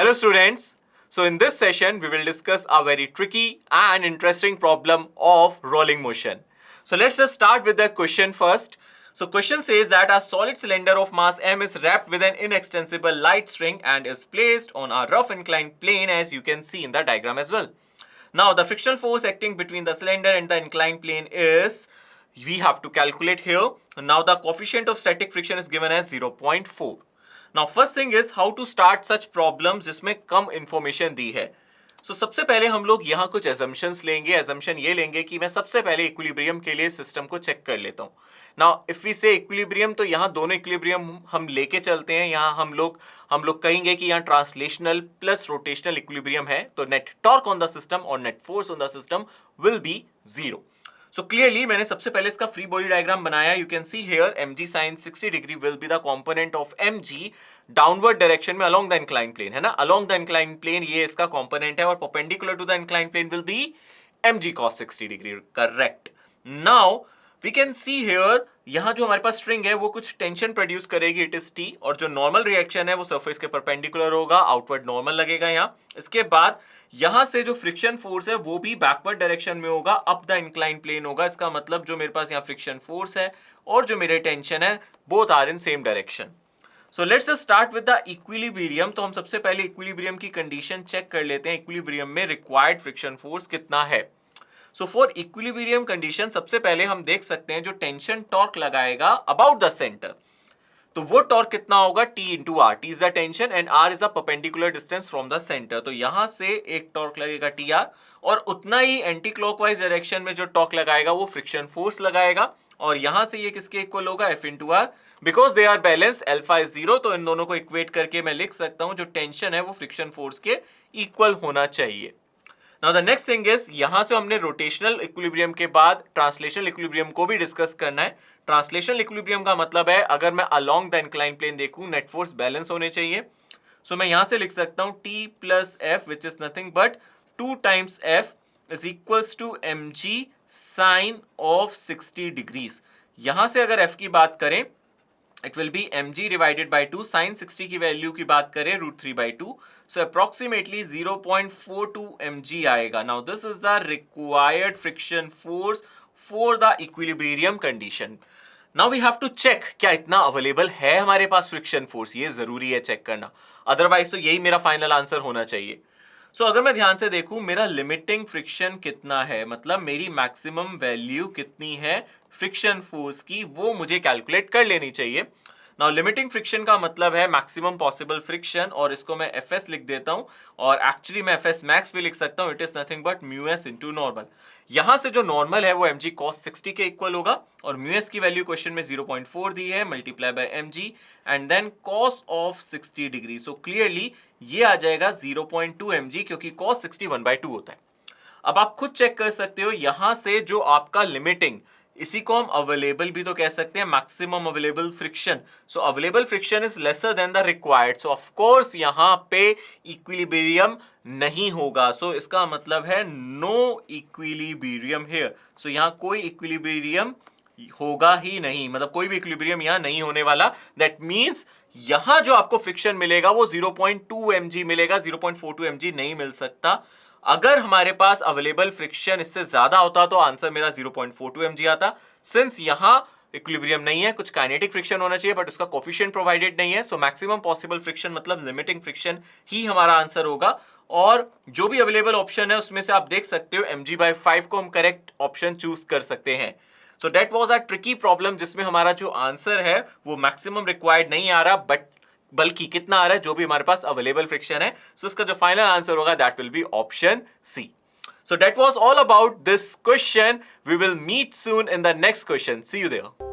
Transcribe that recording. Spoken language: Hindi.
Hello students. So in this session we will discuss a very tricky and interesting problem of rolling motion. So let's just start with the question first. So question says that a solid cylinder of mass m is wrapped with an inextensible light string and is placed on a rough inclined plane, as you can see in the diagram as well. Now the frictional force acting between the cylinder and the inclined plane is, we have to calculate here. Now the coefficient of static friction is given as 0.4. Now first thing is how to start such problems जिसमें कम इंफॉर्मेशन दी है. So सबसे पहले हम लोग यहाँ कुछ assumptions लेंगे. Assumption ये लेंगे कि मैं सबसे पहले इक्विलिब्रियम के लिए सिस्टम को चेक कर लेता हूँ. Now if we say equilibrium, तो यहाँ दोनों इक्विलिब्रियम हम लेके चलते हैं. यहाँ हम लोग कहेंगे कि यहाँ ट्रांसलेशनल प्लस रोटेशनल इक्विलिब्रियम है, तो net torque on the system और net force on the system will be zero. So clearly मैंने सबसे पहले इसका फ्री बॉडी डायग्राम बनाया. You can see here mg sin 60 degree will be the component of mg downward direction में अलोंग द इंक्लाइन प्लेन, है ना. अलोंग द इंक्लाइन प्लेन ये इसका कंपोनेंट है और perpendicular to the incline plane will be mg cos 60 degree. Correct. Now we can see here यहाँ जो हमारे पास स्ट्रिंग है वो कुछ टेंशन प्रोड्यूस करेगी, इट इज टी, और जो नॉर्मल रिएक्शन है वो सरफेस के परपेंडिकुलर होगा, आउटवर्ड नॉर्मल लगेगा यहाँ. इसके बाद यहाँ से जो फ्रिक्शन फोर्स है वो भी बैकवर्ड डायरेक्शन में होगा, अप द इंक्लाइन प्लेन होगा. इसका मतलब जो मेरे पास यहाँ फ्रिक्शन फोर्स है और जो मेरे टेंशन है both are in same direction. So let's start with the equilibrium. तो हम सबसे पहले इक्विलिब्रियम की कंडीशन चेक कर लेते हैं. इक्विलिब्रियम में रिक्वायर्ड फ्रिक्शन फोर्स कितना है. सो फॉर इक्विलिब्रियम कंडीशन सबसे पहले हम देख सकते हैं जो टेंशन टॉर्क लगाएगा अबाउट द सेंटर, तो वो टॉर्क कितना होगा, T into R. T is the tension and R is the perpendicular distance from the centre. तो यहां से एक टॉर्क लगेगा TR, और उतना ही एंटी क्लॉकवाइज डायरेक्शन में जो टॉर्क लगाएगा वो फ्रिक्शन फोर्स लगाएगा, और यहां से ये किसके इक्वल होगा, F into R. Because they are balance, alpha is zero, तो इन दोनों को इक्वेट करके मैं लिख सकता हूं जो टेंशन है वो फ्रिक्शन फोर्स के इक्वल होना चाहिए. Now the next thing is, यहां से हमने रोटेशनल इक्विलिब्रियम के बाद ट्रांसलेशनल इक्विलिब्रियम को भी डिस्कस करना है. ट्रांसलेशनल इक्विलिब्रियम का मतलब है अगर मैं अलोंग द इंक्लाइन प्लेन देखूं नेट फोर्स बैलेंस होने चाहिए. सो मैं यहां से लिख सकता हूं T plus F which is nothing but 2 times F is equals to mg sine of 60 degrees. यहां से अगर F की बात करें it will be mg divided by 2. Sine 60 की वैल्यू की बात करें √3/2, सो अप्रोक्सीमेटली 0.42 mg आएगा. Now this is the required friction force for the equilibrium condition. Now we have to check क्या इतना अवेलेबल है हमारे पास फ्रिक्शन फोर्स, ये जरूरी है चेक करना, अदरवाइज तो यही मेरा फाइनल आंसर होना चाहिए. सो अगर मैं ध्यान से देखूं मेरा लिमिटिंग फ्रिक्शन कितना है, मतलब मेरी मैक्सिमम वैल्यू कितनी है फ्रिक्शन फोर्स की, वो मुझे कैलकुलेट कर लेनी चाहिए. नाउ लिमिटिंग फ्रिक्शन का मतलब है मैक्सिमम पॉसिबल फ्रिक्शन, और इसको मैं Fs लिख देता हूं, और एक्चुअली मैं Fs मैक्स भी लिख सकता हूं. It is nothing but μs into normal. यहां से जो नॉर्मल है वो mg cos 60 के इक्वल होगा, और μs की वैल्यू क्वेश्चन में 0.4 दी है, multiply by mg and then cos of 60 degree. So clearly ये आ जाएगा 0.2 mg, क्योंकि cos 60 1/2 होता है. अब आप खुद चेक कर सकते हो यहां से जो आपका लिमिटिंग, इसी को हम अवेलेबल भी तो कह सकते हैं, maximum available friction. So available friction is lesser than the required, so of course यहां पे इक्विलिब्रियम नहीं होगा. सो इसका मतलब है नो इक्विलिब्रियम हियर. सो यहां कोई इक्विलिब्रियम होगा ही नहीं, मतलब कोई भी इक्विलिब्रियम यहां नहीं होने वाला. दैट मींस यहां जो आपको फ्रिक्शन मिलेगा वो 0.2 mg मिलेगा, 0.42 mg नहीं मिल सकता. अगर हमारे पास अवेलेबल फ्रिक्शन इससे ज्यादा होता तो आंसर मेरा 0.42 mg आता. सिंस यहां इक्विलिब्रियम नहीं है, कुछ काइनेटिक फ्रिक्शन होना चाहिए बट उसका कोफिशिएंट प्रोवाइडेड नहीं है, सो मैक्सिमम पॉसिबल फ्रिक्शन मतलब लिमिटिंग फ्रिक्शन ही हमारा आंसर होगा. और जो भी अवेलेबल ऑप्शन है उसमें से आप देख सकते हो mg/5 को हम करेक्ट ऑप्शन चूज कर सकते हैं. So that was a tricky problem जिसमें हमारा जो आंसर है वो मैक्सिमम रिक्वायर्ड नहीं आ रहा, बल्कि कितना आ रहा है, जो भी हमारे पास अवेलेबल फ्रिक्शन है. सो इसका जो फाइनल आंसर होगा that will be option C. So that was all about this question. We will meet soon in the next question. See you there.